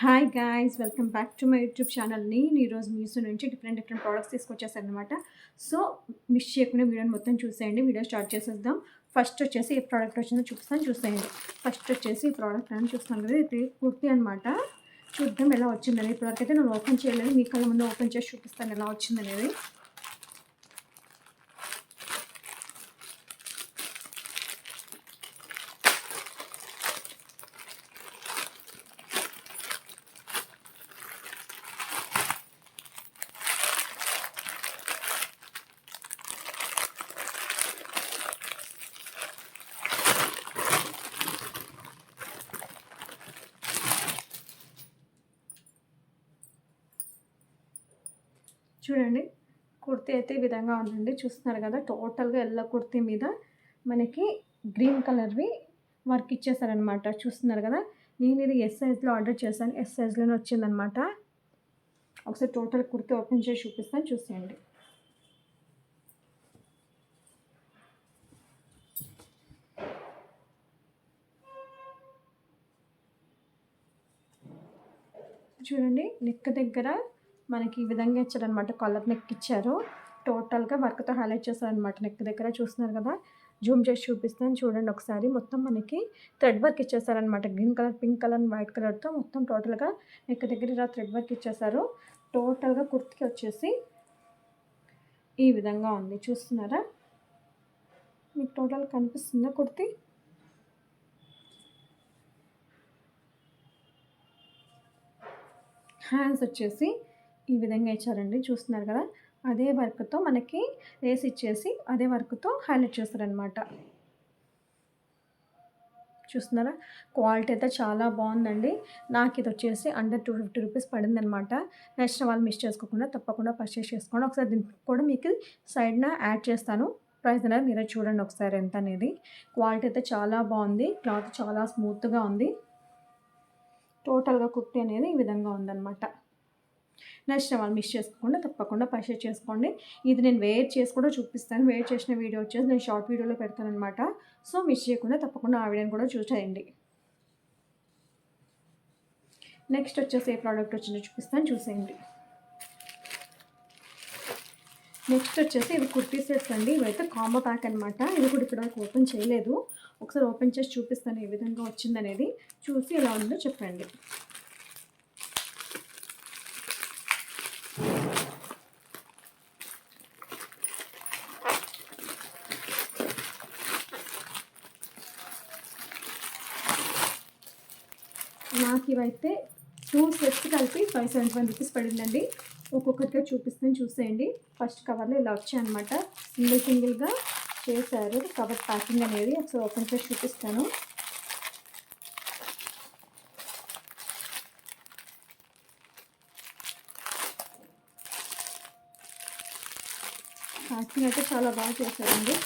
Hi guys, welcome back to my YouTube ఛానల్ని. ఈరోజు మీషో నుంచి డిఫరెంట్ ప్రోడక్ట్స్ తీసుకొచ్చేసాను అనమాట. సో మిస్ చేయకుండా వీడియోని మొత్తం చూసేయండి. వీడియో స్టార్ట్ చేసేద్దాం. ఫస్ట్ వచ్చేసి ఏ ప్రోడక్ట్ వచ్చిందో చూపిస్తాను, చూసేయండి. ఫస్ట్ వచ్చేసి ఈ ప్రోడక్ట్ అని చూస్తాను కదా, ఇది కుర్తీ అనమాట. చూద్దాం ఎలా వచ్చిందని. ఇప్పటివరకు అయితే నేను ఓపెన్ చేయలేదు, మీ కళ్ళ ముందు ఓపెన్ చేసి చూపిస్తాను ఎలా వచ్చిందనేది. చూడండి, కుర్తీ అయితే ఈ విధంగా ఉందండి. చూస్తున్నారు కదా, టోటల్గా ఎల్లో కుర్తీ మీద మనకి గ్రీన్ కలర్వి వర్క్ ఇచ్చేసారనమాట. చూస్తున్నారు కదా, నేను ఇది ఎస్ సైజ్లో ఆర్డర్ చేశాను. ఎస్ సైజ్లోనే వచ్చిందనమాట. ఒకసారి టోటల్ కుర్తీ ఓపెన్ చేసి చూపిస్తాను, చూసేయండి. చూడండి, నెక్ దగ్గర మనకి ఈ విధంగా ఇచ్చారనమాట. కాలర్ నెక్ ఇచ్చారు. టోటల్గా వర్క్తో హైలైట్ చేశారనమాట నెక్ దగ్గర. చూస్తున్నారు కదా, జూమ్ చేసి చూపిస్తాను చూడండి ఒకసారి. మొత్తం మనకి థ్రెడ్ వర్క్ ఇచ్చేసారనమాట. Green colour, pink colour, white కలర్తో మొత్తం టోటల్గా నెక్ దగ్గర ఇలా థ్రెడ్ వర్క్ ఇచ్చేసారు. టోటల్గా కుర్తీకి వచ్చేసి ఈ విధంగా ఉంది. చూస్తున్నారా, మీకు టోటల్ కనిపిస్తుందా కుర్తీ? హ్యాండ్స్ వచ్చేసి ఈ విధంగా ఇచ్చారండి. చూస్తున్నారు కదా, అదే వర్క్తో మనకి లేస్ ఇచ్చేసి అదే వర్క్తో హైలైట్ చేస్తారనమాట. చూస్తున్నారా, క్వాలిటీ అయితే చాలా బాగుందండి. నాకు ఇది వచ్చేసి అండర్ 250 రూపీస్ పడిందనమాట. నచ్చిన వాళ్ళు మిస్ చేసుకోకుండా తప్పకుండా పర్చేస్ చేసుకోండి. ఒకసారి దీనికి కూడా మీకు సైడ్న యాడ్ చేస్తాను. ప్రైస్ అనేది మీరే చూడండి ఒకసారి ఎంత అనేది. క్వాలిటీ అయితే చాలా బాగుంది. క్లాత్ చాలా స్మూత్గా ఉంది. టోటల్గా కుర్తీ అనేది ఈ విధంగా ఉందన్నమాట. నచ్చిన వాళ్ళు మిస్ చేసుకోకుండా తప్పకుండా పర్చేస్ చేసుకోండి. ఇది నేను వేర్ చేసి కూడా చూపిస్తాను. వేర్ చేసిన వీడియో వచ్చేసి నేను షార్ట్ వీడియోలో పెడతాను అనమాట. సో మిస్ చేయకుండా తప్పకుండా ఆ వీడియోని కూడా చూసేయండి. నెక్స్ట్ వచ్చేసి ఏ ప్రోడక్ట్ వచ్చిందో చూపిస్తాను, చూసేయండి. నెక్స్ట్ వచ్చేసి ఇది కుర్తీ సెట్స్ అండి. ఇవైతే కాంబో ప్యాక్ అనమాట. ఇది కూడా ఇప్పటివరకు ఓపెన్ చేయలేదు. ఒకసారి ఓపెన్ చేసి చూపిస్తాను ఏ విధంగా వచ్చిందనేది. చూసి ఎలా ఉందో చెప్పండి. నాకు ఇవైతే 2 సెట్స్ కలిపి 571 రూపీస్ పడిందండి. ఒక్కొక్కటిగా చూపిస్తాను, చూసేయండి. ఫస్ట్ కవర్లో ఇలా వచ్చాయన్నమాట. సింగిల్గా చేశారు కవర్ ప్యాకింగ్ అనేది. ఒకసారి ఓపెన్ చేసి చూపిస్తాను. ప్యాకింగ్ అయితే చాలా బాగా చేశారండి.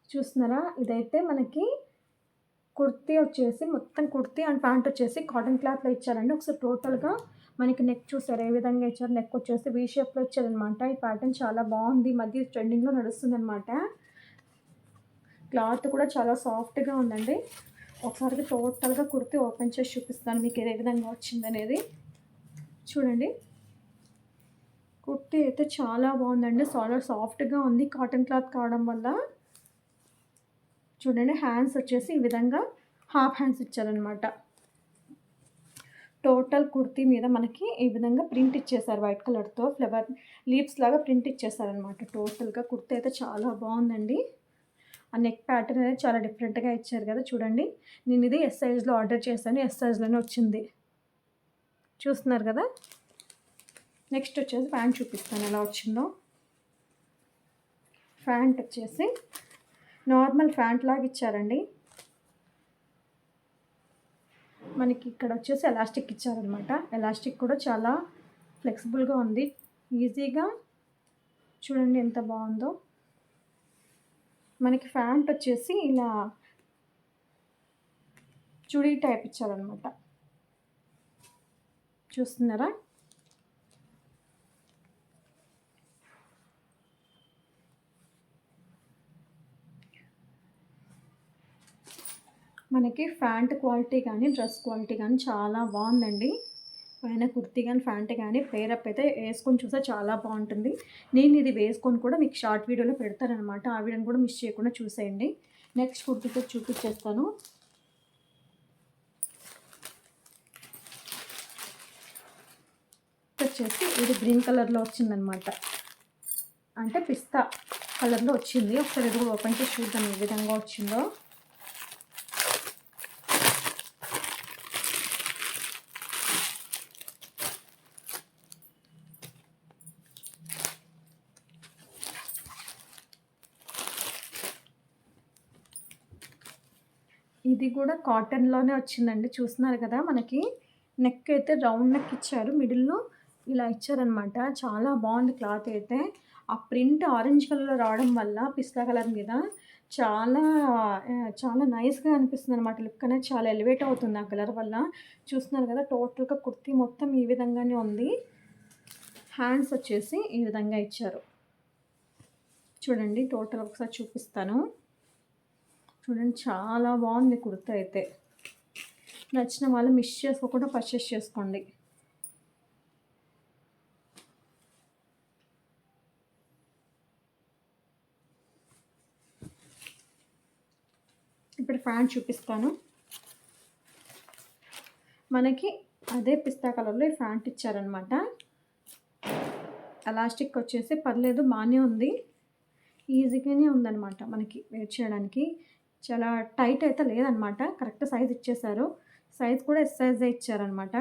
చూస్తున్నారా, ఇదైతే మనకి కుర్తీ వచ్చేసి మొత్తం కుర్తీ అండ్ ప్యాంట్ వచ్చేసి కాటన్ క్లాత్లో ఇచ్చారండి. ఒకసారి టోటల్గా మనకి నెక్ చూసారు ఏ విధంగా ఇచ్చారు. నెక్ వచ్చేసి వీ షేప్లో ఇచ్చారనమాట. ఈ ప్యాటర్న్ చాలా బాగుంది, మధ్య ట్రెండింగ్లో నడుస్తుంది అనమాట. క్లాత్ కూడా చాలా సాఫ్ట్గా ఉందండి. ఒకసారి టోటల్గా కుర్తీ ఓపెన్ చేసి చూపిస్తాను మీకు ఏ విధంగా వచ్చిందనేది. చూడండి, కుర్తీ అయితే చాలా బాగుందండి. చాలా సాఫ్ట్గా ఉంది కాటన్ క్లాత్ కావడం వల్ల. చూడండి, హ్యాండ్స్ వచ్చేసి ఈ విధంగా హాఫ్ హ్యాండ్స్ ఇచ్చారనమాట. టోటల్ కుర్తీ మీద మనకి ఈ విధంగా ప్రింట్ ఇచ్చేసారు. వైట్ కలర్తో ఫ్లవర్ లీవ్స్ లాగా ప్రింట్ ఇచ్చేసారనమాట. టోటల్గా కుర్తీ అయితే చాలా బాగుందండి. ఆ నెక్ ప్యాటర్న్ అనేది చాలా డిఫరెంట్గా ఇచ్చారు కదా. చూడండి, నేను ఇది ఎస్ సైజ్లో ఆర్డర్ చేశాను. ఎస్ సైజ్లోనే వచ్చింది. చూస్తున్నారు కదా. నెక్స్ట్ వచ్చేసి ప్యాంట్ చూపిస్తాను ఎలా వచ్చిందో. ప్యాంట్ వచ్చేసి నార్మల్ ప్యాంట్ లాగా ఇచ్చారండి. మనకి ఇక్కడ వచ్చేసి ఎలాస్టిక్ ఇచ్చారనమాట. ఎలాస్టిక్ కూడా చాలా ఫ్లెక్సిబుల్గా ఉంది, ఈజీగా. చూడండి ఎంత బాగుందో. మనకి ప్యాంట్ వచ్చేసి ఇలా చుడీ టైప్ ఇచ్చారనమాట. చూస్తున్నారా, మనకి ప్యాంట్ క్వాలిటీ కానీ డ్రెస్ క్వాలిటీ కానీ చాలా బాగుందండి. పైన కుర్తీ కానీ ప్యాంట్ కానీ పేరప్ అయితే వేసుకొని చూస్తే చాలా బాగుంటుంది. నేను ఇది వేసుకొని కూడా మీకు షార్ట్ వీడియోలో పెడతానమాట. ఆ వీడియోని కూడా మిస్ చేయకుండా చూసేయండి. నెక్స్ట్ కుర్తీతో చూపించేస్తాను. వచ్చేసి ఇది గ్రీన్ కలర్లో వచ్చిందనమాట. అంటే పిస్తా కలర్లో వచ్చింది. ఒకసారి ఇది ఓపెన్ చేసి చూద్దాం ఏ విధంగా వచ్చిందో. ఇది కూడా కాటన్లోనే వచ్చిందండి. చూస్తున్నారు కదా, మనకి నెక్ అయితే రౌండ్ నెక్ ఇచ్చారు, మిడిల్లో ఇలా ఇచ్చారనమాట. చాలా బాగుంది క్లాత్ అయితే. ఆ ప్రింట్ ఆరెంజ్ కలర్లో రావడం వల్ల పిస్తా కలర్ మీద చాలా చాలా నైస్గా అనిపిస్తుంది అనమాట. లుక్ అనేది చాలా ఎలివేట్ అవుతుంది ఆ కలర్ వల్ల. చూస్తున్నారు కదా, టోటల్గా కుర్తీ మొత్తం ఈ విధంగానే ఉంది. హ్యాండ్స్ వచ్చేసి ఈ విధంగా ఇచ్చారు. చూడండి, టోటల్ ఒకసారి చూపిస్తాను. చూడండి, చాలా బాగుంది కుర్తా అయితే. నచ్చిన వాళ్ళు మిస్ చేసుకోకుండా పర్చేస్ చేసుకోండి. ఇప్పుడు ప్యాంట్ చూపిస్తాను. మనకి అదే పిస్తా కలర్లో ఈ ప్యాంట్ ఇచ్చారనమాట. ఎలాస్టిక్ వచ్చేసి పర్లేదు, బాగానే ఉంది, ఈజీగానే ఉందన్నమాట మనకి వేర్ చేయడానికి. చాలా టైట్ అయితే లేదనమాట, కరెక్ట్ సైజ్ ఇచ్చేసారు. సైజ్ కూడా ఎస్ సైజే ఇచ్చారనమాట.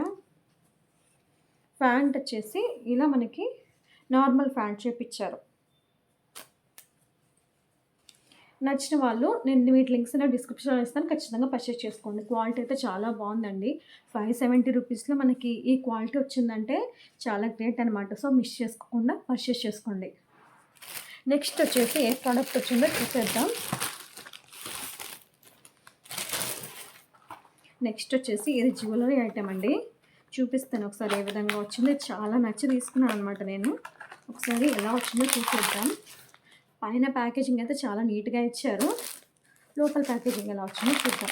ప్యాంట్ వచ్చేసి ఇలా మనకి నార్మల్ ప్యాంట్ షేప్ ఇచ్చారు. నచ్చిన వాళ్ళు నేను వీటి లింక్స్ డిస్క్రిప్షన్లో ఇస్తాను, ఖచ్చితంగా పర్చేస్ చేసుకోండి. క్వాలిటీ అయితే చాలా బాగుందండి. 570 రూపీస్లో మనకి ఈ క్వాలిటీ వచ్చిందంటే చాలా గ్రేట్ అనమాట. సో మిస్ చేసుకోకుండా పర్చేస్ చేసుకోండి. నెక్స్ట్ వచ్చేసి ఏ ప్రోడక్ట్ వచ్చిందో చూసేద్దాం. నెక్స్ట్ వచ్చేసి ఇది జ్యువెలరీ ఐటెం అండి. చూపిస్తాను ఒకసారి ఏ విధంగా వచ్చిందో. చాలా నచ్చి తీసుకున్నాను అనమాట నేను. ఒకసారి ఎలా వచ్చిందో చూసేద్దాం. పైన ప్యాకేజింగ్ అయితే చాలా నీట్గా ఇచ్చారు. లోపల ప్యాకేజింగ్ ఎలా వచ్చిందో చూద్దాం.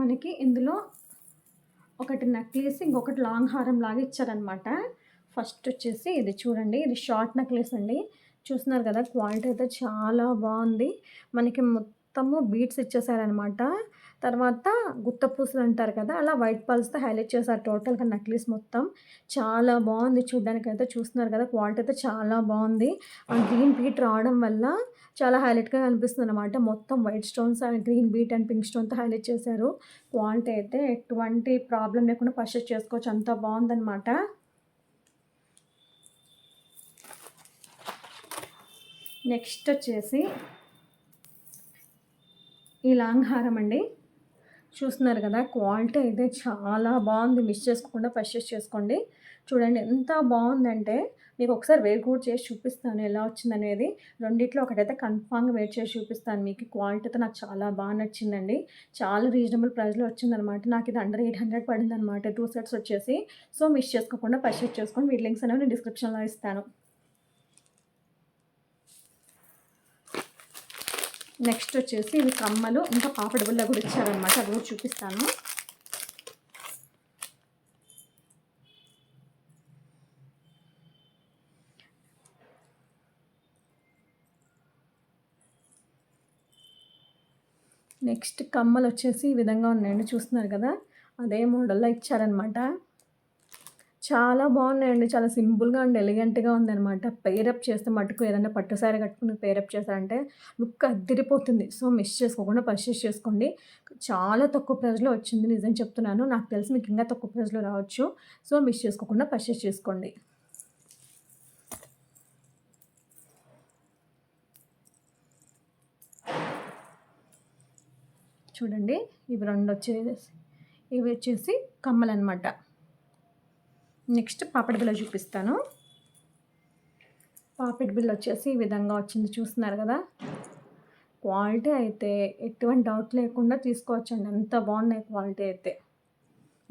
మనకి ఇందులో ఒకటి నెక్లెస్, ఇంకొకటి లాంగ్ హారం లాగా ఇచ్చారనమాట. ఫస్ట్ వచ్చేసి ఇది చూడండి, ఇది షార్ట్ నెక్లెస్ అండి. చూస్తున్నారు కదా, క్వాలిటీ అయితే చాలా బాగుంది. మనకి మొత్తము బీడ్స్ ఇచ్చేసారనమాట. తర్వాత గుత్త పూసలు అంటారు కదా, అలా వైట్ పల్స్తో హైలైట్ చేశారు టోటల్గా నెక్లెస్ మొత్తం. చాలా బాగుంది చూడడానికి అయితే. చూస్తున్నారు కదా, క్వాలిటీ అయితే చాలా బాగుంది. ఆ గ్రీన్ బీట్ రావడం వల్ల చాలా హైలైట్గా కనిపిస్తుంది అనమాట. మొత్తం white stones and green bead and pink స్టోన్తో హైలైట్ చేశారు. క్వాలిటీ అయితే ఎటువంటి ప్రాబ్లం లేకుండా పర్చేస్ చేసుకోవచ్చు, అంత బాగుందన్నమాట. నెక్స్ట్ వచ్చేసి ఈ లాంగ్ హారం అండి. చూస్తున్నారు కదా, క్వాలిటీ అయితే చాలా బాగుంది. మిస్ చేసుకోకుండా పర్చేస్ చేసుకోండి. చూడండి ఎంత బాగుందంటే, మీకు ఒకసారి వేర్ కూడా చేసి చూపిస్తాను ఎలా వచ్చిందనేది. రెండిట్లో ఒకటైతే కన్ఫామ్గా వేర్ చేసి చూపిస్తాను మీకు. క్వాలిటీ అయితే నాకు చాలా బాగా నచ్చిందండి. చాలా రీజనబుల్ ప్రైస్లో వచ్చిందనమాట. నాకు ఇది అండర్ 800 పడిందనమాట, 2 సెట్స్ వచ్చేసి. సో మిస్ చేసుకోకుండా పర్చేస్ చేసుకోండి. వీటి లింక్స్ అనేవి నేను డిస్క్రిప్షన్లో ఇస్తాను. నెక్స్ట్ వచ్చేసి ఇవి కమ్మలు, ఇంకా పాపడ బిళ్ళ కూడా ఇచ్చారనమాట. అది కూడా చూపిస్తాను. నెక్స్ట్ కమ్మలు వచ్చేసి ఈ విధంగా ఉన్నాయండి. చూస్తున్నారు కదా, అదే మోడల్లో ఇచ్చారనమాట. చాలా బాగున్నాయండి. చాలా సింపుల్గా అండ్ ఎలిగెంట్గా ఉందనమాట. పేరప్ చేస్తే మటుకు ఏదైనా పట్టు సారీ కట్టుకుని పేరప్ చేశారంటే లుక్ అద్దిరిపోతుంది. సో మిస్ చేసుకోకుండా పర్చేస్ చేసుకోండి. చాలా తక్కువ ప్రైస్లో వచ్చింది, నిజం చెప్తున్నాను. నాకు తెలిసి మీకు ఇంకా తక్కువ ప్రైస్లో రావచ్చు. సో మిస్ చేసుకోకుండా పర్చేస్ చేసుకోండి. చూడండి, ఇవి వచ్చేసి కమ్మలు అనమాట. నెక్స్ట్ పాపిడి బిళ్ళ చూపిస్తాను. పాపిడి బిళ్ళ వచ్చేసి ఈ విధంగా వచ్చింది. చూస్తున్నారు కదా, క్వాలిటీ అయితే ఎటువంటి డౌట్ లేకుండా తీసుకోవచ్చండి. అంత బాగున్నాయి క్వాలిటీ అయితే.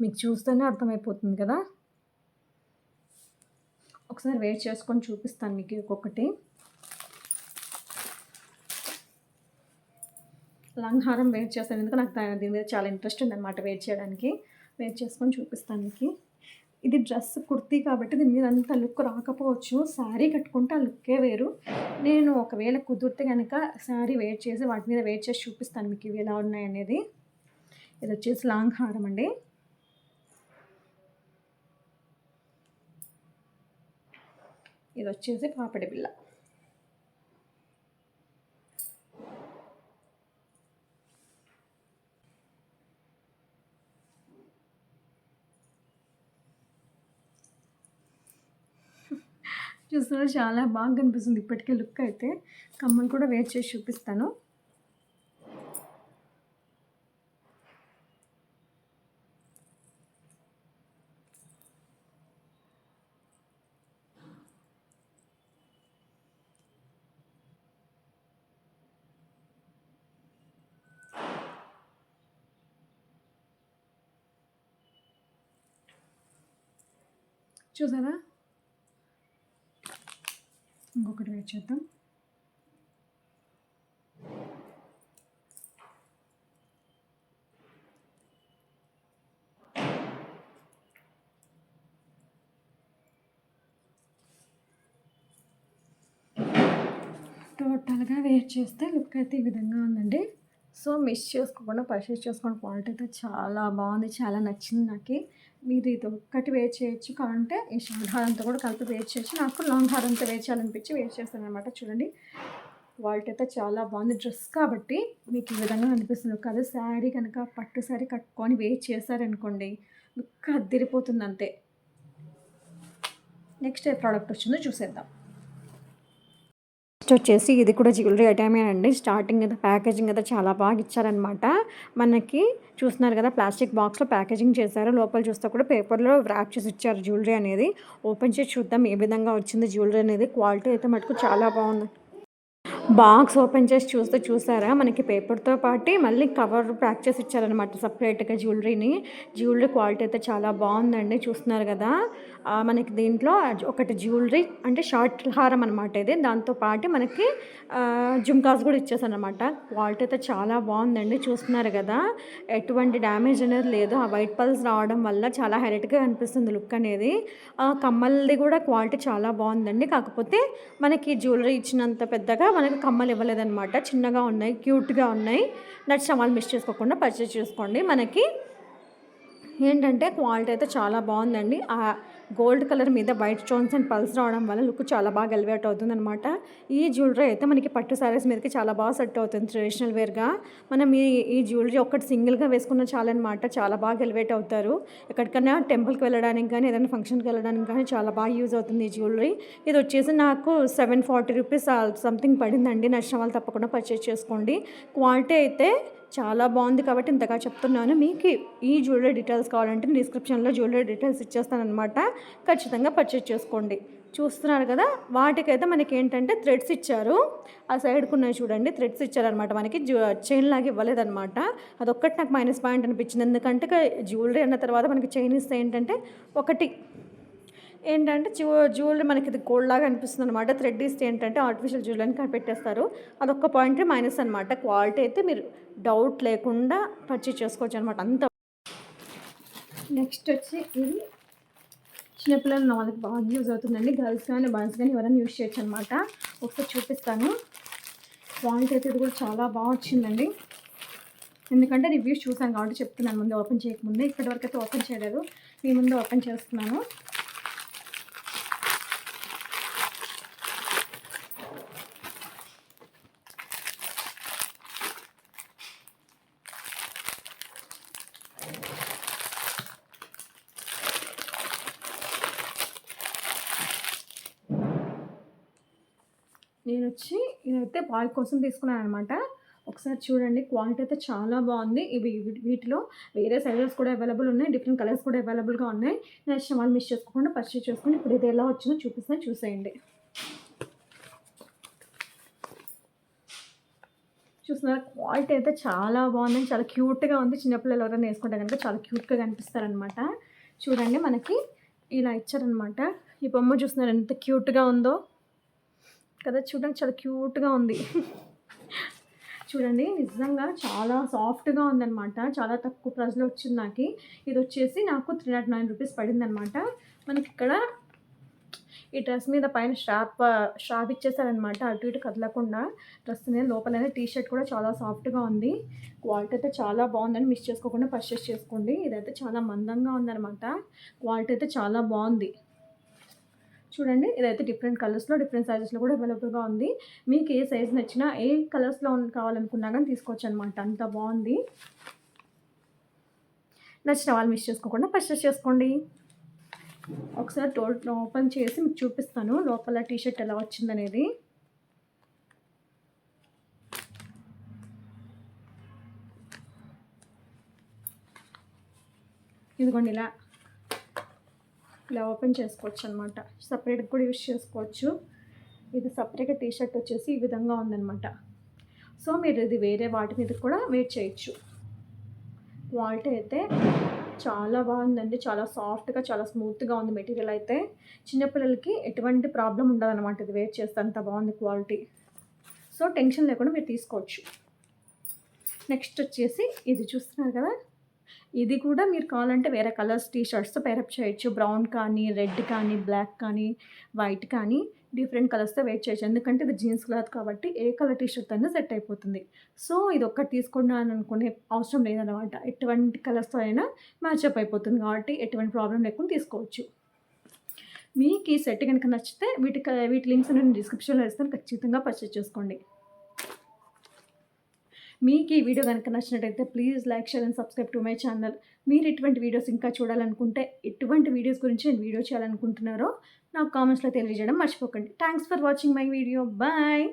మీకు చూస్తేనే అర్థమైపోతుంది కదా. ఒకసారి వేర్ చేసుకొని చూపిస్తాను మీకు ఒక్కొక్కటి. లాంగ్ హారం వేర్ చేస్తాను, ఎందుకంటే నాకు దీని మీద చాలా ఇంట్రెస్ట్ ఉందన్నమాట వేర్ చేయడానికి. వేర్ చేసుకొని చూపిస్తాను మీకు. ఇది డ్రెస్ కుర్తీ కాబట్టి దీని మీద అంత లుక్ రాకపోవచ్చు, శారీ కట్టుకుంటే ఆ లుక్కే వేరు. నేను ఒకవేళ కుదిరితే కనుక శారీ వేర్ చేసి వాటి మీద వేర్ చేసి చూపిస్తాను మీకు ఇవి ఎలా ఉన్నాయనేది. ఇది వచ్చేసి లాంగ్ హారం అండి. ఇది వచ్చేసి పాపిడి బిళ్ళ. చూస్తున్నా చాలా బాగా కనిపిస్తుంది ఇప్పటికే లుక్ అయితే. కమ్మలు కూడా వేర్ చేసి చూపిస్తాను. చూసారా, ఇంకొకటి వేర్ చేద్దాం. టోటల్గా వేర్ చేస్తే లుక్ అయితే ఈ విధంగా ఉందండి. సో మిస్ చేసుకోకుండా పర్చేస్ చేసుకోండి. క్వాలిటీ అయితే చాలా బాగుంది, చాలా నచ్చింది నాకు. మీరు ఇది ఒక్కటి వేర్ చేయొచ్చు, కావాలంటే ఈ షార్ట్ హారంతో కూడా కలిపి వేర్ చేయొచ్చు. నాకు లాంగ్ హారంతో వేర్ చేయాలనిపించి వేర్ చేస్తాను అనమాట. చూడండి, క్వాలిటీ అయితే చాలా బాగుంది. డ్రెస్ కాబట్టి మీకు ఈ విధంగా అనిపిస్తుంది. అదే శారీ కనుక పట్టు శారీ కట్టుకొని వేర్ చేశారనుకోండి, లుక్ అద్దిరిపోతుంది అంతే. నెక్స్ట్ ఏ ప్రోడక్ట్ వచ్చిందో చూసేద్దాం. నెక్స్ట్ వచ్చేసి ఇది కూడా జ్యువెలరీ ఐటమే అండి. స్టార్టింగ్ అయితే ప్యాకేజింగ్ అయితే చాలా బాగా ఇచ్చారనమాట. మనకి చూస్తున్నారు కదా, ప్లాస్టిక్ బాక్స్లో ప్యాకేజింగ్ చేశారు. లోపల చూస్తే కూడా పేపర్లో ర్యాప్ చేసి ఇచ్చారు జ్యువెలరీ అనేది. ఓపెన్ చేసి చూద్దాం ఏ విధంగా వచ్చింది జ్యువెలరీ అనేది. క్వాలిటీ అయితే మటుకు చాలా బాగుంది. బాక్స్ ఓపెన్ చేసి చూస్తే చూసారా, మనకి పేపర్తో పాటు మళ్ళీ కవర్ ప్యాక్ చేసి ఇచ్చారనమాట సపరేట్గా జ్యువెలరీని. జ్యువెలరీ క్వాలిటీ అయితే చాలా బాగుందండి. చూస్తున్నారు కదా, మనకి దీంట్లో ఒకటి జ్యువెలరీ అంటే షార్ట్ హారం అనమాట ఇది. దాంతోపాటు మనకి జుమ్కాస్ కూడా ఇచ్చేసారనమాట. క్వాలిటీ అయితే చాలా బాగుందండి. చూస్తున్నారు కదా, ఎటువంటి డ్యామేజ్ అనేది లేదు. ఆ వైట్ పల్స్ రావడం వల్ల చాలా హైలైట్గా అనిపిస్తుంది లుక్ అనేది. కమ్మల్ది కూడా క్వాలిటీ చాలా బాగుందండి. కాకపోతే మనకి జ్యువెలరీ ఇచ్చినంత పెద్దగా మనకి కమ్మలు ఇవ్వలేదన్నమాట. చిన్నగా ఉన్నాయి, క్యూట్గా ఉన్నాయి. నచ్చిన వాళ్ళు మిస్ చేసుకోకుండా పర్చేస్ చేసుకోండి. మనకి ఏంటంటే క్వాలిటీ అయితే చాలా బాగుందండి. ఆ గోల్డ్ కలర్ మీద వైట్ స్టోన్స్ అండ్ పల్స్ రావడం వల్ల లుక్ చాలా బాగా ఎలివేట్ అవుతుంది అనమాట. ఈ జ్యువెలరీ అయితే మనకి పట్టు శారీస్ మీదకి చాలా బాగా సెట్ అవుతుంది ట్రెడిషనల్ వేర్గా. మనం ఈ జ్యువెలరీ ఒకటి సింగిల్గా వేసుకున్న చాలన్నమాట, చాలా బాగా ఎలివేట్ అవుతారు. ఎక్కడికైనా టెంపుల్కి వెళ్ళడానికి కానీ ఏదైనా ఫంక్షన్కి వెళ్ళడానికి కానీ చాలా బాగా యూజ్ అవుతుంది ఈ జ్యువెలరీ. ఇది వచ్చేసి నాకు 740 రూపీస్ సంథింగ్ పడిందండి. నచ్చిన వాళ్ళు తప్పకుండా పర్చేస్ చేసుకోండి. క్వాలిటీ అయితే చాలా బాగుంది కాబట్టి ఇంతగా చెప్తున్నాను. మీకు ఈ జ్యువెలరీ డీటెయిల్స్ కావాలంటే డిస్క్రిప్షన్లో జ్యువెలరీ డీటెయిల్స్ ఇచ్చేస్తానమాట. ఖచ్చితంగా పర్చేస్ చేసుకోండి. చూస్తున్నారు కదా, వాటికైతే మనకి ఏంటంటే థ్రెడ్స్ ఇచ్చారు. ఆ సైడ్కున్నాయి చూడండి, థ్రెడ్స్ ఇచ్చారనమాట. మనకి చైన్ లాగా ఇవ్వలేదన్నమాట. అదొక్కటి నాకు మైనస్ పాయింట్ అనిపించింది. ఎందుకంటే జ్యువెలరీ అన్న తర్వాత మనకి చైన్ ఇస్తే ఏంటంటే ఒకటి ఏంటంటే జ్యువెలరీ మనకి ఇది గోల్డ్ లాగా అనిపిస్తుంది అనమాట. థ్రెడ్ ఇస్తే ఏంటంటే ఆర్టిఫిషియల్ జ్యువెలరీని కనిపెట్టేస్తారు. అదొక్క పాయింట్ మైనస్ అనమాట. క్వాలిటీ అయితే మీరు డౌట్ లేకుండా పర్చేస్ చేసుకోవచ్చు అనమాట. అంత నెక్స్ట్ వచ్చి ఇది చిన్నపిల్లలు వాళ్ళకి బాగా యూజ్ అవుతుందండి. గర్ల్స్ కానీ బాయ్స్ కానీ ఎవరైనా యూజ్ చేయొచ్చు అనమాట. ఒకసారి చూపిస్తాను. క్వాలిటీ అయితే ఇది కూడా చాలా బాగా వచ్చిందండి. ఎందుకంటే రివ్యూస్ చూసాను కాబట్టి చెప్తున్నాను, ముందు ఓపెన్ చేయకముందే. ఇప్పటివరకు అయితే ఓపెన్ చేయలేదు, మీ ముందు ఓపెన్ చేస్తున్నాను. నేను వచ్చి ఇదైతే బాయ్ కోసం తీసుకున్నాను అనమాట. ఒకసారి చూడండి, క్వాలిటీ అయితే చాలా బాగుంది. వీటిలో వేరే సైజెస్ కూడా అవైలబుల్ ఉన్నాయి, డిఫరెంట్ కలర్స్ కూడా అవైలబుల్గా ఉన్నాయి. నచ్చిన వాళ్ళు మిస్ చేసుకోకుండా పర్చేస్ చేసుకుని ఇప్పుడు ఇది ఎలా వచ్చిందో చూపిస్తాను, చూసేయండి. చూస్తున్నారు, క్వాలిటీ అయితే చాలా బాగుంది, చాలా క్యూట్గా ఉంది. చిన్నపిల్లలు ఎవరైనా వేసుకుంటే కనుక చాలా క్యూట్గా కనిపిస్తారనమాట. చూడండి, మనకి ఇలా ఇచ్చారనమాట. ఈ బొమ్మ చూస్తున్నారు ఎంత క్యూట్‌గా ఉందో కదా! చూడడానికి చాలా క్యూట్‌గా ఉంది. చూడండి నిజంగా చాలా సాఫ్ట్‌గా ఉందనమాట. చాలా తక్కువ ప్రైస్‌లో వచ్చింది నాకి. ఇదొచ్చేసి నాకు 309 రూపీస్ పడిందనమాట. మనకిక్కడ ఈ డ్రెస్ మీద పైన స్ట్రాప్ ఇచ్చేసారనమాట. అటు ఇటు కదలకుండా డ్రెస్ మీద. లోపలనే టీ షర్ట్ కూడా చాలా సాఫ్ట్‌గా ఉంది. క్వాలిటీ అయితే చాలా బాగుందని మిస్ చేసుకోకుండా పర్చేస్ చేసుకోండి. ఇదైతే చాలా మందంగా ఉందనమాట. క్వాలిటీ అయితే చాలా బాగుంది. చూడండి ఇదైతే డిఫరెంట్ కలర్స్‌లో, డిఫరెంట్ సైజెస్‌లో కూడా అవైలబుల్‌గా ఉంది. మీకు ఏ సైజ్ నచ్చినా, ఏ కలర్స్‌లో కావాలనుకున్నా గానీ తీసుకోవచ్చనమాట. అంత బాగుంది. నచ్చిన వాళ్ళు మిస్ చేసుకోకుండా పర్చేస్ చేసుకోండి. ఒకసారి డోర్ ఓపెన్ చేసి మీకు చూపిస్తాను లోపల టీ షర్ట్ ఎలా వచ్చిందనేది. ఇదిగోండి ఇలా ఓపెన్ చేసుకోవచ్చు అనమాట. సపరేట్గా కూడా యూస్ చేసుకోవచ్చు. ఇది సపరేట్గా టీ షర్ట్ వచ్చేసి ఈ విధంగా ఉందనమాట. సో మీరు ఇది వేరే వాటి మీద కూడా వేర్ చేయొచ్చు. క్వాలిటీ అయితే చాలా బాగుందండి. చాలా సాఫ్ట్‌గా, చాలా స్మూత్‌గా ఉంది మెటీరియల్ అయితే. చిన్నపిల్లలకి ఎటువంటి ప్రాబ్లమ్ ఉండదనమాట ఇది వేర్ చేస్తే అంత బాగుంది క్వాలిటీ. సో టెన్షన్ లేకుండా మీరు తీసుకోవచ్చు. నెక్స్ట్ వచ్చేసి ఇది చూస్తున్నారు కదా! ఇది కూడా మీరు కావాలంటే వేరే కలర్స్ టీ షర్ట్స్‌తో పేరప్ చేయొచ్చు. బ్రౌన్ కానీ, రెడ్ కానీ, బ్లాక్ కానీ, వైట్ కానీ డిఫరెంట్ కలర్స్‌తో వేర్ చేయొచ్చు. ఎందుకంటే ఇది జీన్స్ క్లాత్ కాబట్టి ఏ కలర్ టీ షర్ట్ అయినా సెట్ అయిపోతుంది. సో ఇదొక్కటి తీసుకున్నాను అనుకునే అవసరం లేదనమాట. ఎటువంటి కలర్స్‌తో అయినా మ్యాచప్ అయిపోతుంది కాబట్టి ఎటువంటి ప్రాబ్లమ్ లేకుండా తీసుకోవచ్చు. మీకు ఈ సెట్ గనుక నచ్చితే వీటి లింక్స్ నేను డిస్క్రిప్షన్‌లో ఇస్తాను. ఖచ్చితంగా పర్చేస్ చేసుకోండి. మీకు ఈ వీడియో కనుక నచ్చినట్టయితే please like, share and subscribe to my channel. మీరు ఎటువంటి వీడియోస్ ఇంకా చూడాలనుకుంటే, ఎటువంటి వీడియోస్ గురించి నేను వీడియో చేయాలనుకుంటున్నారో నాకు కామెంట్స్‌లో తెలియజేయడం మర్చిపోకండి. Thanks for watching my video. Bye.